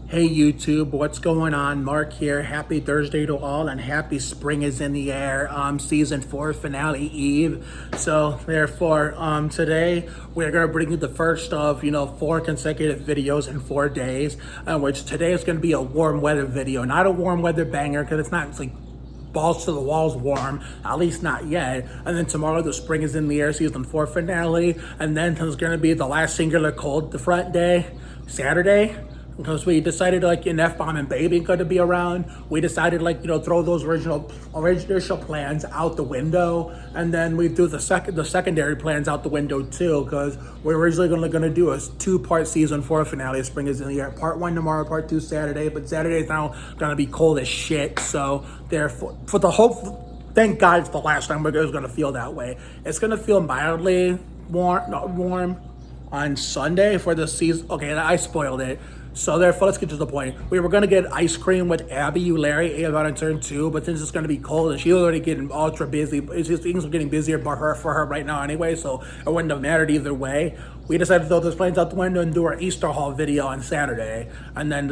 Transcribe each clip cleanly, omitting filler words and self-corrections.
Hey YouTube, what's going on? Mark here. Happy Thursday to all, and happy spring is in the air. Season 4 finale eve. So therefore, today we're gonna bring you the first of 4 consecutive videos in 4 days. Which today is gonna be a warm weather video, not a warm weather banger because it's not. It's like balls to the walls warm, at least not yet. And then tomorrow the spring is in the air season 4 finale, and then there's gonna be the last singular cold the front day, Saturday. Because we decided in F-Bomb and Baby going to be around, we decided throw those original plans out the window, and then we do the secondary plans out the window too. Because we're originally going to do a 2-part season 4 finale. Spring is in the air. Part 1 tomorrow, part 2 Saturday. But Saturday is now going to be cold as shit. So therefore, for the hope, thank God it's the last time we're going to feel that way. It's going to feel mildly warm on Sunday for the season. Okay, I spoiled it. So therefore, let's get to the point. We were gonna get ice cream with Abby Larry about in turn 2, but since it's gonna be cold and she's already getting ultra busy, it's just things are getting busier for her right now anyway. So it wouldn't have mattered either way. We decided to throw those planes out the window and do our Easter haul video on Saturday, and then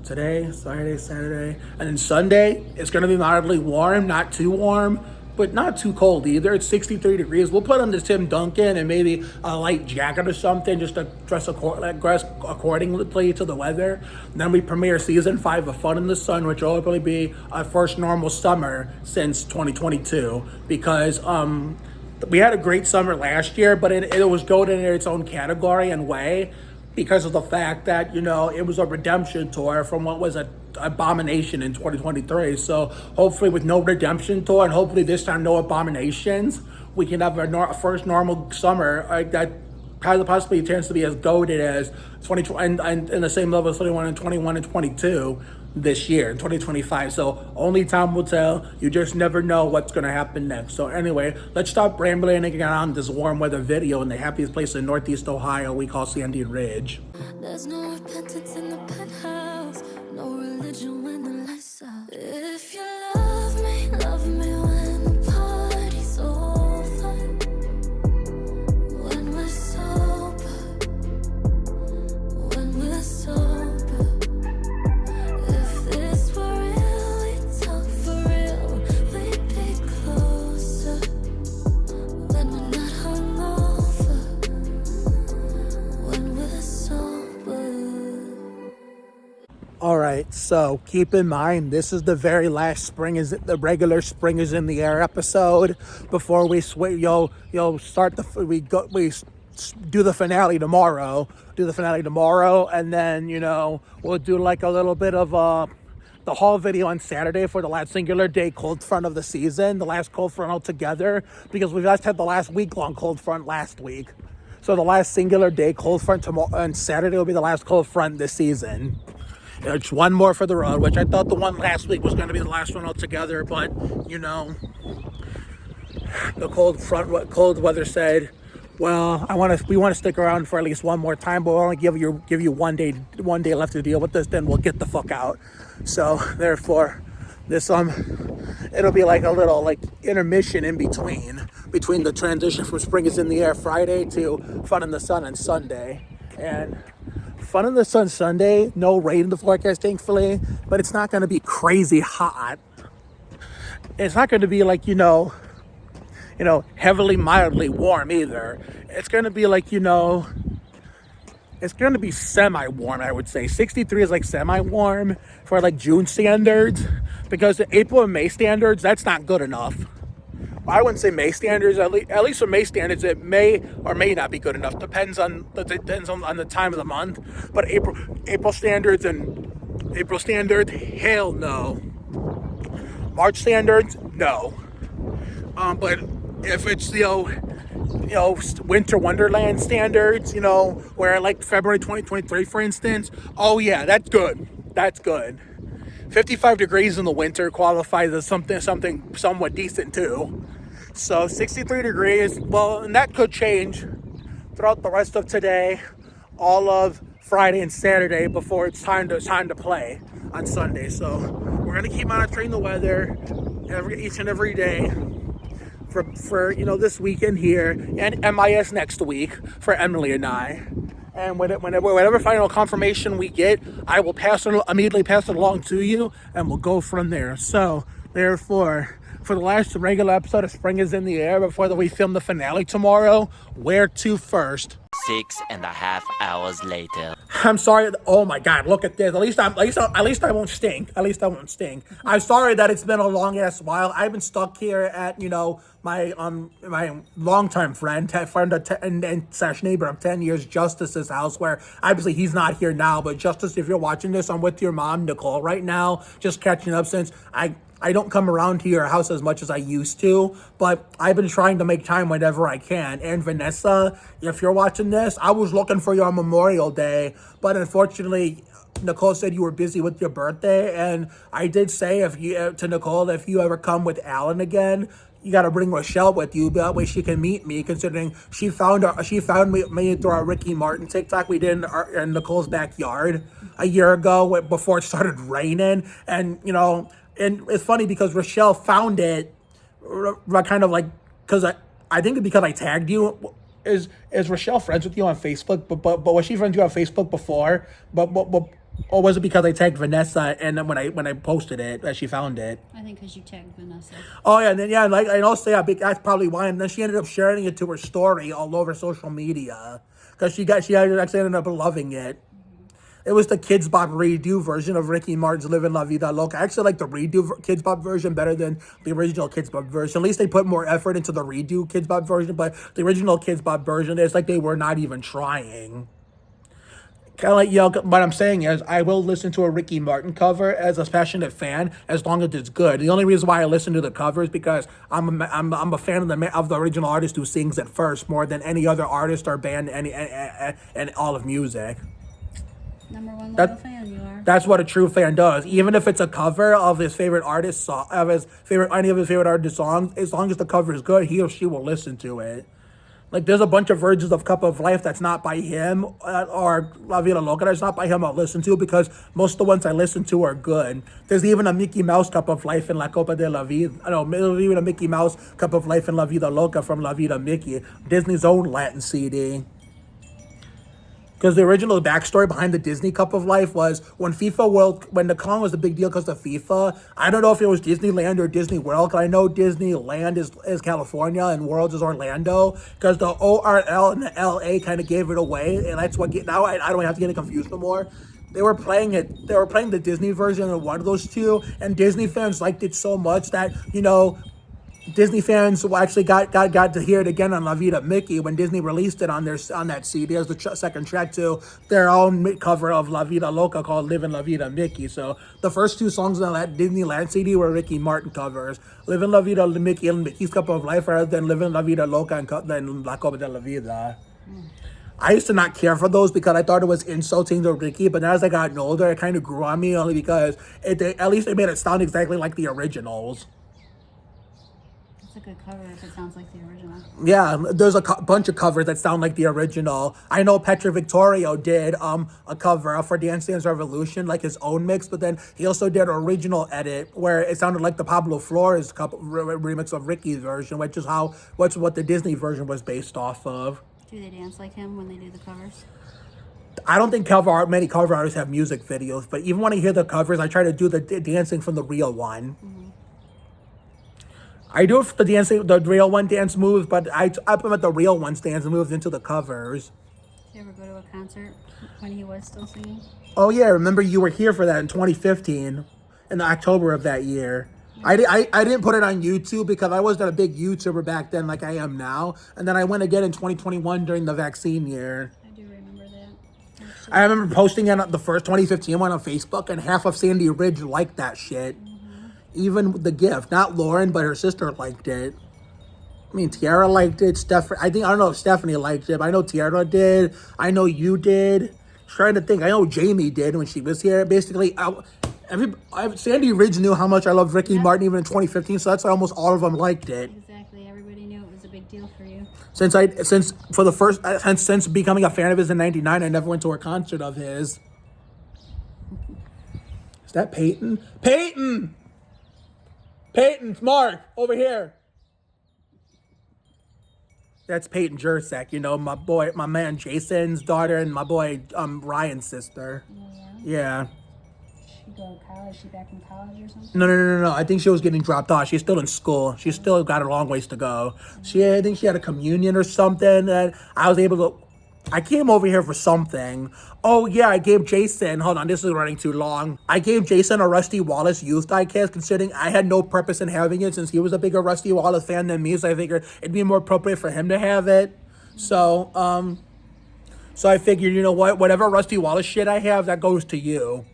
today, Friday, Saturday, and then Sunday it's gonna be mildly warm, not too warm, but not too cold either. It's 63 degrees. We'll put on the Tim Duncan and maybe a light jacket or something just to dress accordingly to the weather. And then we premiere season 5 of Fun in the Sun, which will probably be our first normal summer since 2022, because we had a great summer last year, but it was golden in its own category and way, because of the fact that, it was a redemption tour from what was an abomination in 2023. So hopefully with no redemption tour, and hopefully this time no abominations, we can have our first normal summer that has possibly a chance to be as goated as 2020 and in the same level as 21 and 22 this year in 2025. So only time will tell. You just never know what's going to happen next. So anyway, let's stop rambling and get on this warm weather video in the happiest place in Northeast Ohio we call Sandy Ridge. There's no repentance in the penthouse, no religion when the lights out. If you love me when the party's over, when we're sober, when we're sober. If this were real, we'd talk for real, we'd be closer when we're not hungover, when we're sober. All right, so keep in mind, this is the very last the regular spring is in the air episode before we do the finale tomorrow. And then we'll do like a little bit of the haul video on Saturday for the last singular day cold front of the season, the last cold front altogether, because we just had the last week-long cold front last week. So the last singular day cold front tomorrow, and Saturday will be the last cold front this season. It's one more for the road, which I thought the one last week was going to be the last one altogether, but the cold weather said, well, we want to stick around for at least one more time, but we'll only give you one day left to deal with this, then we'll get the fuck out. So therefore, this it'll be like a little intermission in between the transition from Spring is in the Air Friday to Fun in the Sun on Sunday. And Fun in the Sun Sunday, no rain in the forecast, thankfully, but it's not going to be crazy hot. It's not going to be heavily mildly warm either. It's going to be it's going to be semi-warm, I would say. 63 is semi-warm for June standards, because the April and May standards, that's not good enough. Well, I wouldn't say May standards, at least for May standards, it may or may not be good enough. Depends on the time of the month. But April standards, hell no. March standards, no. But if it's winter wonderland standards, where February 2023, for instance, oh yeah, that's good. 55 degrees in the winter qualifies as something somewhat decent too. So 63 degrees, well, and that could change throughout the rest of today, all of Friday and Saturday before it's time to play on Sunday. So we're gonna keep monitoring the weather each and every day for this weekend here, and MIS next week for Emily and I. and whatever final confirmation we get, I will immediately pass it along to you, and we'll go from there. So, therefore, for the last regular episode of Spring is in the Air, before we film the finale tomorrow, where to first? 6.5 hours later. I'm sorry. Oh my God! Look at this. At least I won't stink. At least I won't stink. I'm sorry that it's been a long ass while. I've been stuck here at my longtime friend and slash neighbor of 10 years, Justice's house, where obviously he's not here now. But Justice, if you're watching this, I'm with your mom, Nicole, right now, just catching up since I don't come around to your house as much as I used to, but I've been trying to make time whenever I can. And Vanessa, if you're watching this, I was looking for you on Memorial Day, but unfortunately, Nicole said you were busy with your birthday, and I did say to Nicole, if you ever come with Alan again, you got to bring Rochelle with you, that way she can meet me, considering she found me through our Ricky Martin TikTok we did in Nicole's backyard a year ago before it started raining, and and it's funny because Rochelle found it kind of like, because I think because I tagged you. Is Rochelle friends with you on Facebook? But was she friends with you on Facebook before? But or was it because I tagged Vanessa and then when I posted it that she found it? I think because you tagged Vanessa. Oh yeah, and then like I also say that's probably why. And then she ended up sharing it to her story all over social media because she actually ended up loving it. It was the Kids Bop redo version of Ricky Martin's Livin' La Vida Loca. I actually like the redo Kids Bop version better than the original Kids Bop version. At least they put more effort into the redo Kids Bop version, but the original Kids Bop version, it's like they were not even trying. Kind of like, what I'm saying is, I will listen to a Ricky Martin cover as a passionate fan, as long as it's good. The only reason why I listen to the cover is because I'm a fan of the original artist who sings it first, more than any other artist or band and all of music. Number one loyal fan you are. That's what a true fan does. Even if it's a cover of his favorite artist song, any of his favorite artist songs, as long as the cover is good, he or she will listen to it. Like, there's a bunch of versions of Cup of Life that's not by him, or La Vida Loca that's not by him I'll listen to, because most of the ones I listen to are good. There's even a Mickey Mouse Cup of Life in La Copa de la Vida. There's even a Mickey Mouse Cup of Life in La Vida Loca from La Vida Mickey, Disney's own Latin CD. Because the original backstory behind the Disney Cup of Life was when the con was a big deal because of FIFA. I don't know if it was Disneyland or Disney World, because I know Disneyland is California and World is Orlando, because the ORL and the LA kind of gave it away, and that's what now I don't have to get it confused no more. They were playing the Disney version of one of those two, and Disney fans liked it so much that, Disney fans actually got to hear it again on La Vida Mickey when Disney released it on that CD as the second track to their own cover of La Vida Loca called Livin' La Vida Mickey. So the first two songs on that Disneyland CD were Ricky Martin covers, Livin' La Vida Mickey and Mickey's Cup of Life, rather than Livin' La Vida Loca and then La Copa de la Vida. I used to not care for those because I thought it was insulting to Ricky, but as I got older, it kind of grew on me, only because at least it made it sound exactly like the originals. It's a good cover if it sounds like the original. Yeah, there's a bunch of covers that sound like the original. I know Petra Victorio did a cover for Dance Dance Revolution, like his own mix, but then he also did an original edit where it sounded like the Pablo Flores remix of Ricky's version, which is what the Disney version was based off of. Do they dance like him when they do the covers? I don't think many cover artists have music videos, but even when I hear the covers, I try to do the dancing from the real one. Mm-hmm. I do the real one dance moves, but I implement the real one's dance moves into the covers. Did you ever go to a concert when he was still singing? Oh yeah, remember you were here for that in 2015, in October of that year. I didn't put it on YouTube because I wasn't a big YouTuber back then like I am now. And then I went again in 2021 during the vaccine year. I do remember that. Actually. I remember posting it on the first 2015 one on Facebook, and half of Sandy Ridge liked that shit. Even the gift, not Lauren, but her sister liked it. I mean, Tiara liked it. I don't know if Stephanie liked it, but I know Tiara did. I know you did. I'm trying to think. I know Jamie did when she was here. Basically, Sandy Ridge knew how much I loved Ricky Martin even in 2015, so that's why almost all of them liked it. Exactly. Everybody knew it was a big deal for you. Since becoming a fan of his in '99, I never went to a concert of his. Is that Peyton? Peyton! Peyton, Mark, over here. That's Peyton Jursek, my boy, my man Jason's daughter, and my boy Ryan's sister. Yeah. She go to college? She back in college or something? No. I think she was getting dropped off. She's still in school. She's still got a long ways to go. I think she had a communion or something, and I was able to. I came over here for something. Oh yeah, I gave Jason. Hold on, this is running too long. I gave Jason a Rusty Wallace youth diecast, considering I had no purpose in having it since he was a bigger Rusty Wallace fan than me. So I figured it'd be more appropriate for him to have it. So I figured, you know what? Whatever Rusty Wallace shit I have, that goes to you.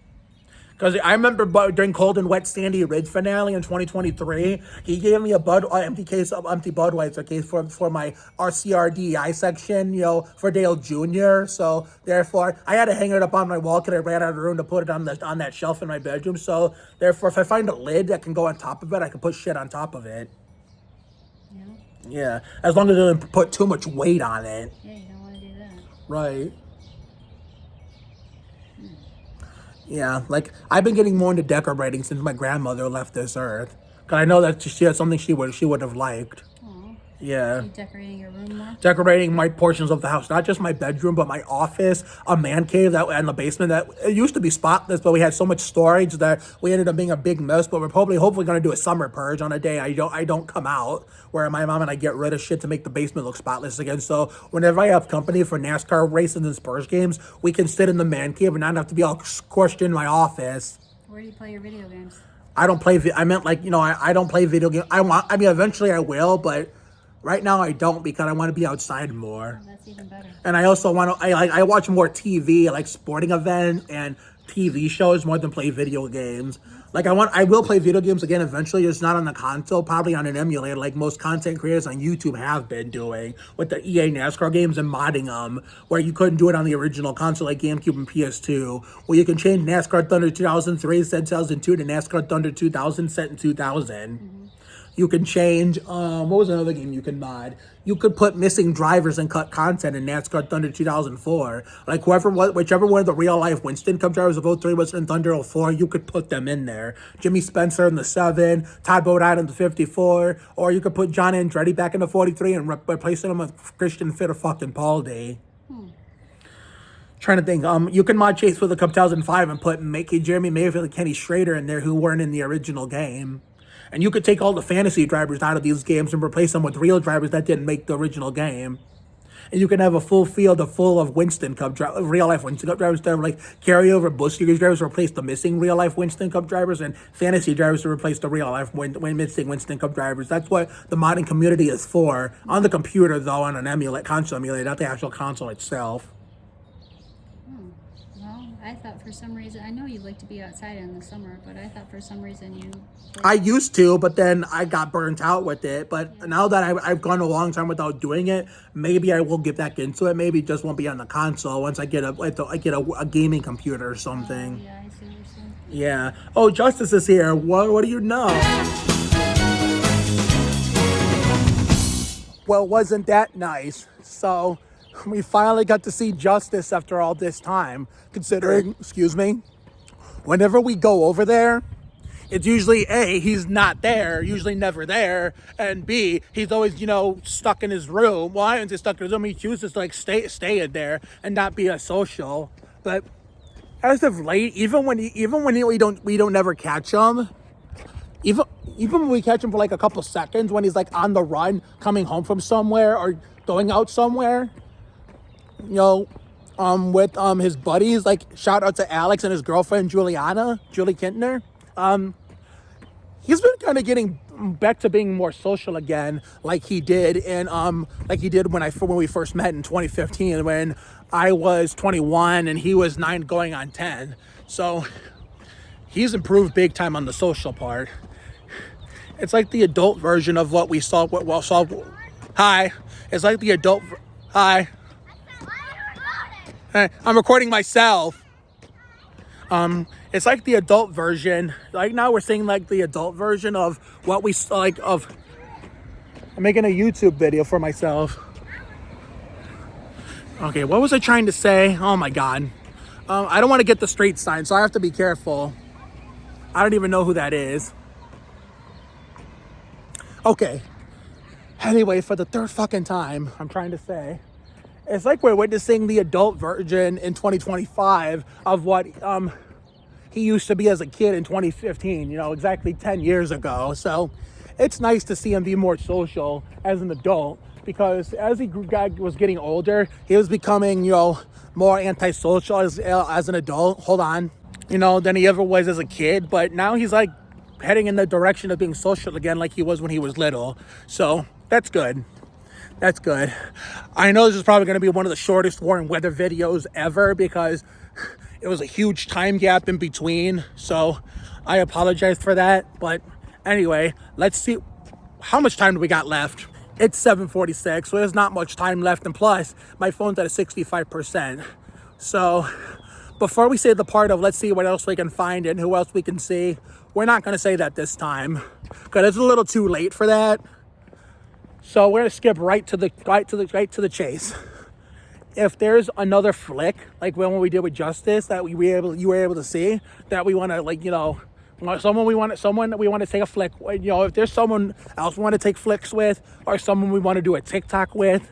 Because I remember during Cold and Wet Sandy Ridge finale in 2023, he gave me a empty Budweiser case for my RCRDI section, for Dale Jr. So therefore, I had to hang it up on my wall because I ran out of room to put it on that shelf in my bedroom. So therefore, if I find a lid that can go on top of it, I can put shit on top of it. Yeah, as long as it doesn't put too much weight on it. Yeah, you don't want to do that. Right. Yeah, like, I've been getting more into decorating since my grandmother left this earth. Because I know that she had something she would have liked. Aww. Yeah. You decorating your room more? Decorating my portions of the house. Not just my bedroom, but my office, a man cave and the basement. That it used to be spotless, but we had so much storage that we ended up being a big mess. But we're hopefully going to do a summer purge on a day I don't come out, where my mom and I get rid of shit to make the basement look spotless again. So whenever I have company for NASCAR races and Spurs games, we can sit in the man cave and not have to be all squished in my office. Where do you play your video games? I don't play. I meant I don't play video games. Eventually I will, but right now I don't because I want to be outside more. Oh, that's even better. And I also want to. I watch more TV, like sporting events and TV shows more than play video games. I will play video games again eventually, just not on the console, probably on an emulator, like most content creators on YouTube have been doing with the EA NASCAR games and modding them, where you couldn't do it on the original console like GameCube and PS2, where you can change NASCAR Thunder 2003 set 2002 to NASCAR Thunder 2000 set in 2000. Mm-hmm. You can change, what was another game you can mod? You could put missing drivers and cut content in NASCAR Thunder 2004. Like whichever one of the real life Winston Cup drivers of 03 was in Thunder 04, you could put them in there. Jimmy Spencer in the 7, Todd Bodine in the 54, or you could put John Andretti back in the 43 and replace him with Christian Fitter fucking Paul Day. Trying to think, you can mod Chase for the Cup 2005 and put Jeremy Mayfield and Kenny Schrader in there who weren't in the original game. And you could take all the fantasy drivers out of these games and replace them with real drivers that didn't make the original game. And you can have a full field of Winston Cup real life Winston Cup drivers to like carryover Busch Series drivers to replace the missing real life Winston Cup drivers, and fantasy drivers to replace the real life missing Winston Cup drivers. That's what the modding community is for. On the computer though, on an console emulator, not the actual console itself. I thought for some reason, I know you like to be outside in the summer, but I thought for some reason you... I used to, but then I got burnt out with it. But now that I've gone a long time without doing it, maybe I will get back into it. Maybe it just won't be on the console once I get a gaming computer or something. Yeah, I see what you're saying. Yeah. Oh, Justice is here. What do you know? Well, wasn't that nice? So... we finally got to see Justice after all this time, considering, whenever we go over there, it's usually A, he's not there, usually never there, and B, he's always, stuck in his room. Well, I wouldn't say stuck in his room, he chooses to stay in there and not be a social. But as of late, even when we don't never catch him, even when we catch him for like a couple seconds when he's like on the run, coming home from somewhere or going out somewhere, with his buddies, like shout out to Alex and his girlfriend Julie Kintner. He's been kind of getting back to being more social again, like he did when we first met in 2015, when I was 21 and he was 9 going on 10. So he's improved big time on the social part. It's like the adult version of what we saw. Hi. It's like the adult. Hi. I'm recording myself. It's like the adult version. Like now we're seeing like the adult version of what we like of. I'm making a YouTube video for myself. Okay, what was I trying to say? Oh my God. I don't want to get the street sign, so I have to be careful. I don't even know who that is. Okay. Anyway, for the third fucking time, I'm trying to say, it's like we're witnessing the adult version in 2025 of what he used to be as a kid in 2015, you know, exactly 10 years ago. So it's nice to see him be more social as an adult, because as he was getting older, he was becoming, you know, more antisocial as an adult. Hold on. You know, than he ever was as a kid. But now he's like heading in the direction of being social again like he was when he was little. So that's good. That's good. I know this is probably going to be one of the shortest warm weather videos ever because it was a huge time gap in between. So I apologize for that. But anyway, let's see. How much time do we got left? It's 7:46, so there's not much time left. And plus, my phone's at a 65%. So before we say the part of let's see what else we can find and who else we can see, we're not going to say that this time because it's a little too late for that. So we're gonna skip right to the chase. If there's another flick like when we did with Justice that you were able to see that we want to, like, you know, someone we want to take a flick, you know, if there's someone else we want to take flicks with, or someone we want to do a TikTok with,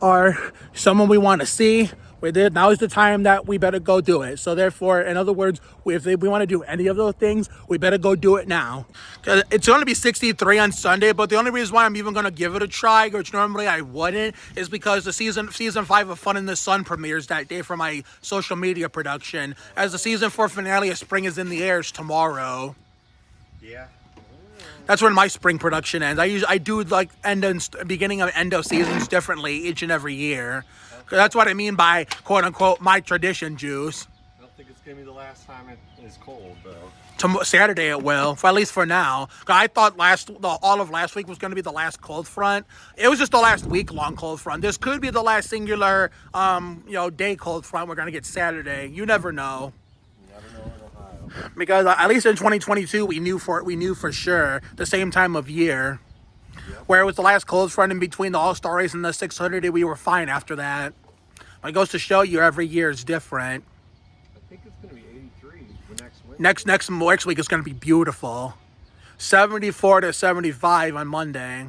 or someone we want to see, now is the time that we better go do it. So therefore, in other words, if we want to do any of those things, we better go do it now. It's going to be 63 on Sunday, but the only reason why I'm even going to give it a try, which normally I wouldn't, is because the season 5 of Fun in the Sun premieres that day for my social media production, as the season 4 finale of Spring is in the Air is tomorrow. Yeah. That's when my spring production ends. I do like beginning of end of seasons differently each and every year. That's what I mean by quote unquote my tradition juice. I don't think it's gonna be the last time it is cold though. Saturday it will, at least for now. I thought all of last week was going to be the last cold front. It was just the last week-long cold front. This could be the last singular, day cold front we're going to get Saturday. You never know. You never know in Ohio. Because at least in 2022, we knew for sure the same time of year, where it was the last cold front in between the All-Star race and the 600, we were fine after that. It goes to show you every year is different. I think it's gonna be 83 the next week. Next week is going to be beautiful. 74 to 75 on Monday.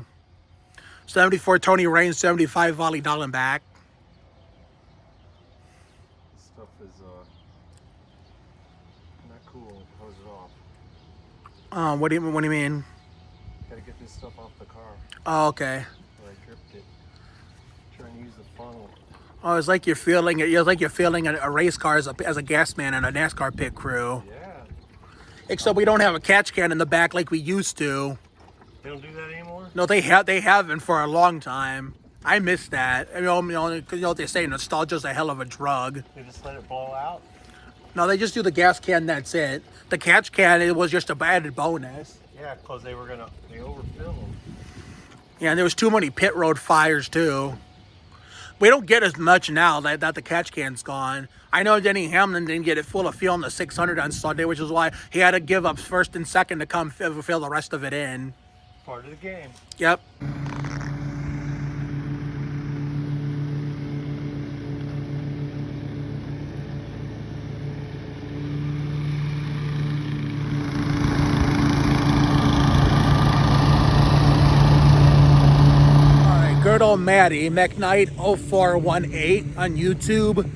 74 Tony Raines, 75 Volley Dallenbach. This stuff is not cool. Hose it off. What do you mean? Gotta get this stuff off the car. Oh, okay. So I dripped it. Trying to use the funnel. Oh, it's like you're feeling it. It's like you're feeling a race car as a gas man in a NASCAR pit crew. Yeah. Except we don't have a catch can in the back like we used to. They don't do that anymore? No, they haven't for a long time. I miss that. I mean, because what they say, nostalgia's a hell of a drug. They just let it blow out? No, they just do the gas can, that's it. The catch can, it was just a added bonus. Yeah, because they overfill them. Yeah, and there was too many pit road fires, too. We don't get as much now that the catch can's gone. I know Denny Hamlin didn't get it full of fuel in the 600 on Sunday, which is why he had to give up first and second to come fill the rest of it in. Part of the game. Yep. Good old Maddie, McKnight 0418 on YouTube.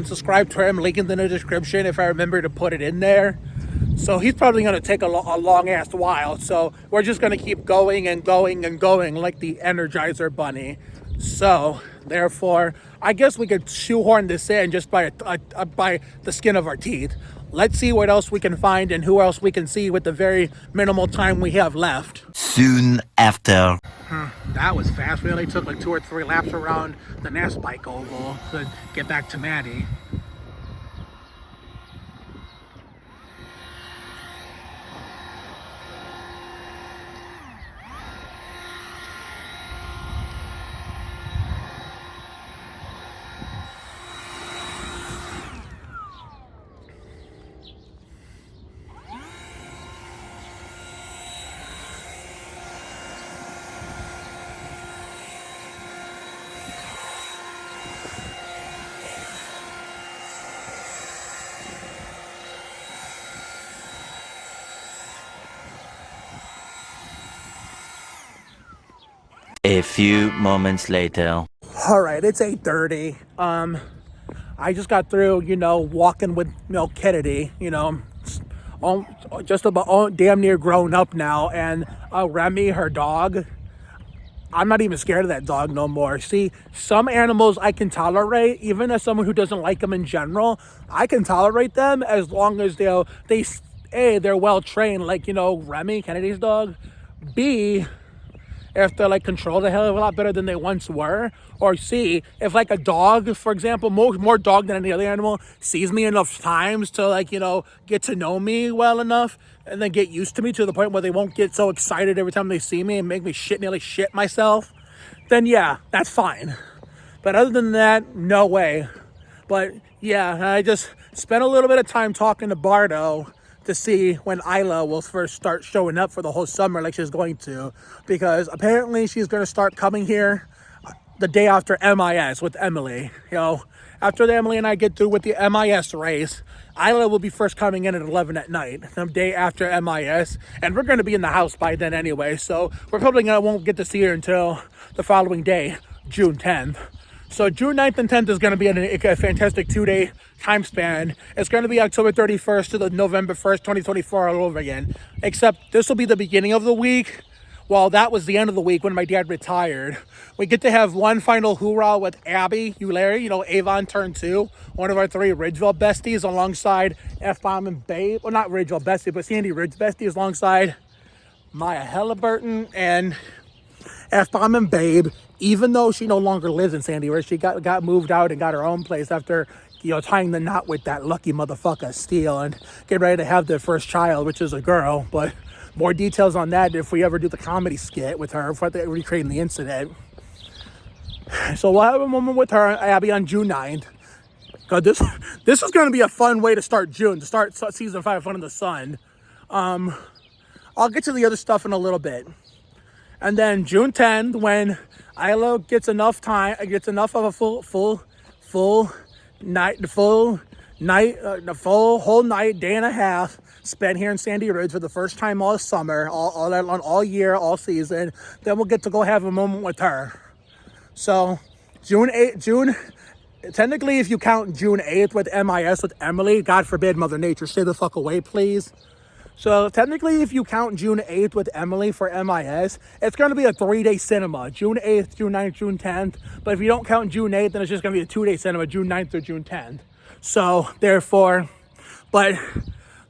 Subscribe to him, link in the description if I remember to put it in there. So he's probably going to take a long ass while. So we're just going to keep going and going and going like the Energizer Bunny. So therefore, I guess we could shoehorn this in just by the skin of our teeth. Let's see what else we can find and who else we can see with the very minimal time we have left. Soon after. That was fast. We only took like 2 or 3 laps around the NAS bike oval to get back to Maddie. A few moments later. All right, it's 8:30. I just got through, walking with, Kennedy, all, just about damn near grown up now. And Remy, her dog, I'm not even scared of that dog no more. See, some animals I can tolerate, even as someone who doesn't like them in general. I can tolerate them as long as they're well trained, like, Remy, Kennedy's dog. B, if they're like controlled a hell of a lot better than they once were. Or C, if like a dog, for example, more dog than any other animal, sees me enough times to like, get to know me well enough and then get used to me to the point where they won't get so excited every time they see me and make me nearly shit myself, then yeah, that's fine. But other than that, no way. But yeah, I just spent a little bit of time talking to Bardo to see when Isla will first start showing up for the whole summer like she's going to, because apparently she's going to start coming here the day after MIS with Emily. After Emily and I get through with the MIS race, Isla will be first coming in at 11 at night, the day after MIS, and we're going to be in the house by then anyway, so we're probably won't get to see her until the following day, June 10th. So June 9th and 10th is going to be a fantastic 2-day time span. It's going to be October 31st to the November 1st, 2024 all over again. Except this will be the beginning of the week, while that was the end of the week when my dad retired. We get to have one final hoorah with Abby Euleri, Avon Turn 2, one of our 3 Ridgeville besties, alongside F-Bomb and Babe. Well, not Ridgeville bestie, but Sandy Ridge besties, alongside Maya Halliburton and F-Bomb and Babe. Even though she no longer lives in Sandy Ridge, she got moved out and got her own place after, tying the knot with that lucky motherfucker Steele and get ready to have their first child, which is a girl. But more details on that if we ever do the comedy skit with her for recreating the incident. So we'll have a moment with her, Abby, on June 9th. God, this is going to be a fun way to start June, to start season 5 of Fun in the Sun. I'll get to the other stuff in a little bit. And then June 10th, when Isla gets enough of a full whole night, day and a half spent here in Sandy Ridge for the first time all summer, all year, all season, then we'll get to go have a moment with her. So technically, if you count June 8th with MIS with Emily, God forbid Mother Nature, stay the fuck away, please. So technically, if you count June 8th with Emily for MIS, it's going to be a 3-day cinema. June 8th, June 9th, June 10th. But if you don't count June 8th, then it's just going to be a 2-day cinema, June 9th through June 10th. So therefore, but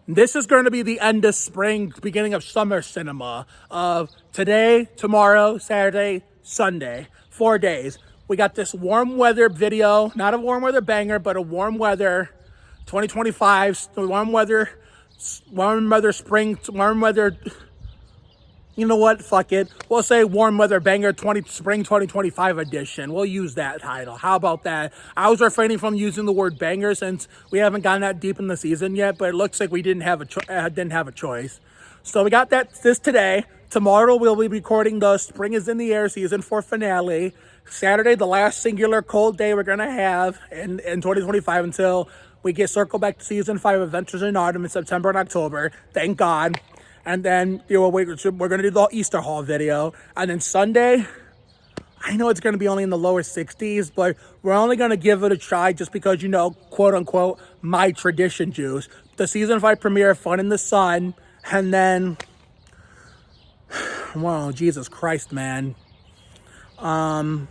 this is going to be the end of spring, beginning of summer cinema of today, tomorrow, Saturday, Sunday, 4 days. We got this warm weather video, not a warm weather banger, but a warm weather 2025, warm weather, spring, warm weather, you know what, fuck it. We'll say warm weather banger spring 2025 edition. We'll use that title. How about that? I was refraining from using the word banger since we haven't gotten that deep in the season yet, but it looks like we didn't have a choice. So we got this today. Tomorrow we'll be recording the Spring is in the Air season 4 finale. Saturday, the last singular cold day we're gonna have in 2025 until we get circled back to season 5 Adventures in Autumn in September and October. Thank God. And then we're going to do the Easter haul video. And then Sunday, I know it's going to be only in the lower 60s, but we're only going to give it a try just because, quote unquote, my tradition juice. The season 5 premiere, Fun in the Sun. And then, whoa, Jesus Christ, man. Oh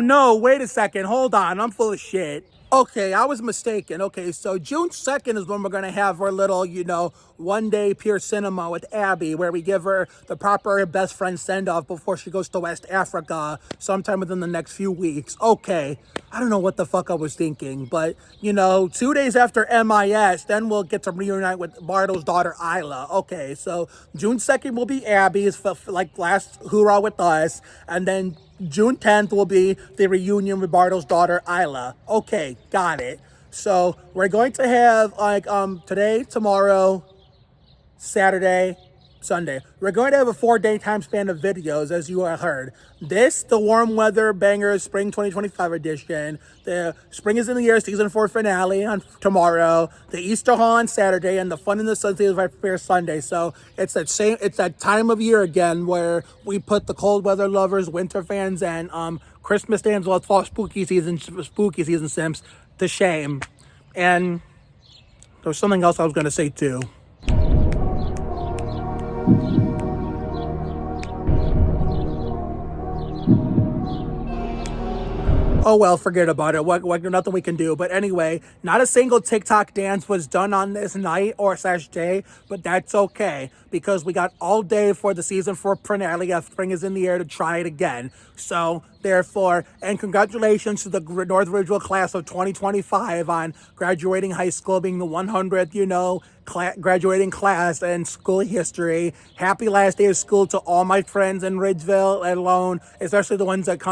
no, wait a second. Hold on. I'm full of shit. Okay, I was mistaken. Okay, so June 2nd is when we're going to have our little, 1-day pure cinema with Abby, where we give her the proper best friend send-off before she goes to West Africa sometime within the next few weeks. Okay, I don't know what the fuck I was thinking, but, 2 days after MIS, then we'll get to reunite with Bardo's daughter, Isla. Okay, so June 2nd will be Abby's, like, last hoorah with us, and then June 10th will be the reunion with Bardo's daughter, Isla. Okay, got it. So we're going to have today, tomorrow, Saturday, Sunday. We're going to have a 4-day time span of videos, as you heard. This, the Warm Weather Bangers Spring 2025 edition. The Spring is in the Air season 4 finale on tomorrow. The Easter Hall on Saturday, and the Fun in the Sun season 5 premiere Sunday. So it's that time of year again where we put the cold weather lovers, winter fans, and Christmas fans, well, fall spooky season simps to shame. And there was something else I was going to say too. Oh well, forget about it. What nothing we can do. But anyway, not a single TikTok dance was done on this night or / day, but that's okay because we got all day for the season 4 finale of Spring is in the Air to try it again. So therefore, and congratulations to the North Ridgeville class of 2025 on graduating high school, being the 100th, graduating class in school history. Happy last day of school to all my friends in Ridgeville, let alone especially the ones that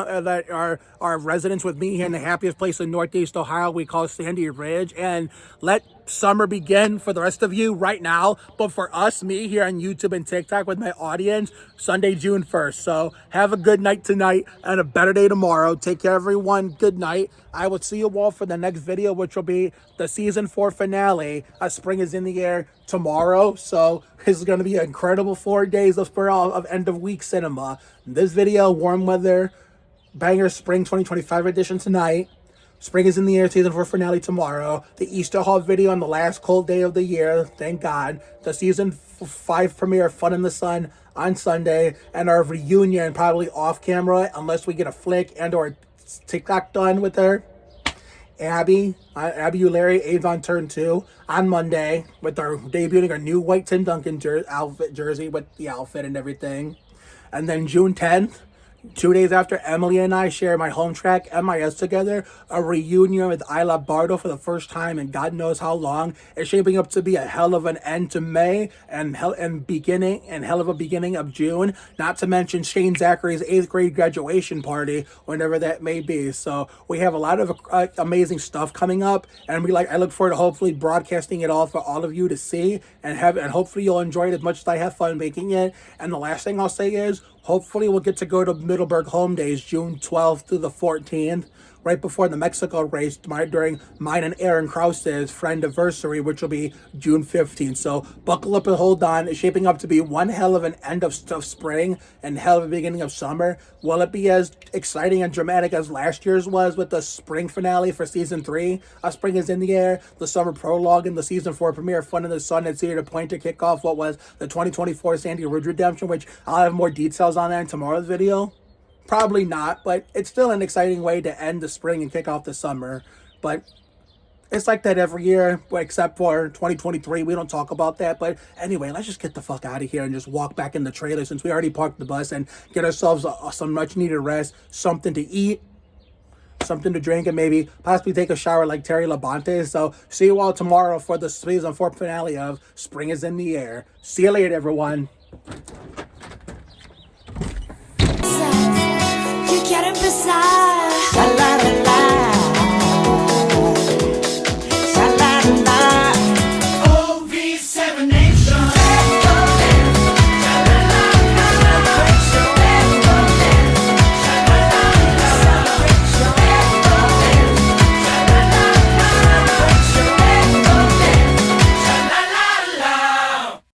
are residents with me here in the happiest place in Northeast Ohio we call Sandy Ridge. And let summer begin for the rest of you right now. But for us, me here on YouTube and TikTok with my audience, Sunday, June 1st. So have a good night tonight and a better day tomorrow. Take care, everyone. Good night. I will see you all for the next video, which will be the season 4 finale. Spring is in the Air tomorrow. So this is going to be an incredible 4 days of end of week cinema. This video, Warm Weather Banger Spring 2025 edition tonight. Spring is in the Air season 4 finale tomorrow. The Easter Hall video on the last cold day of the year, thank God. The season 5 premiere Fun in the Sun on Sunday. And our reunion probably off camera unless we get a flick and or TikTok done with her. Abby Ulary, Avon Turn 2 on Monday with our debuting our new white Tim Duncan jersey with the outfit and everything. And then June 10th, 2 days after Emily and I share my home track MIS together, a reunion with Isla Bardo for the first time in God knows how long. It's shaping up to be a hell of an end to May and hell of a beginning of June. Not to mention Shane Zachary's 8th grade graduation party, whenever that may be. So we have a lot of amazing stuff coming up, and I look forward to hopefully broadcasting it all for all of you to see and hopefully you'll enjoy it as much as I have fun making it. And the last thing I'll say is, hopefully we'll get to go to Middleburg Home Days June 12th through the 14th, right before the Mexico race during mine and Aaron Krause's friend-iversary, which will be June 15th. So buckle up and hold on. It's shaping up to be one hell of an end of spring and hell of a beginning of summer. Will it be as exciting and dramatic as last year's was with the spring finale for season 3? Spring is in the Air, the summer prologue, and the season 4 premiere Fun in the Sun at Cedar Point to kick off what was the 2024 Sandy Ridge Redemption, which I'll have more details on that in tomorrow's video. Probably not, but it's still an exciting way to end the spring and kick off the summer. But it's like that every year, except for 2023. We don't talk about that. But anyway, let's just get the fuck out of here and just walk back in the trailer since we already parked the bus and get ourselves some much needed rest, something to eat, something to drink, and maybe possibly take a shower like Terry Labonte. So see you all tomorrow for the season 4 finale of Spring is in the Air. See you later, everyone.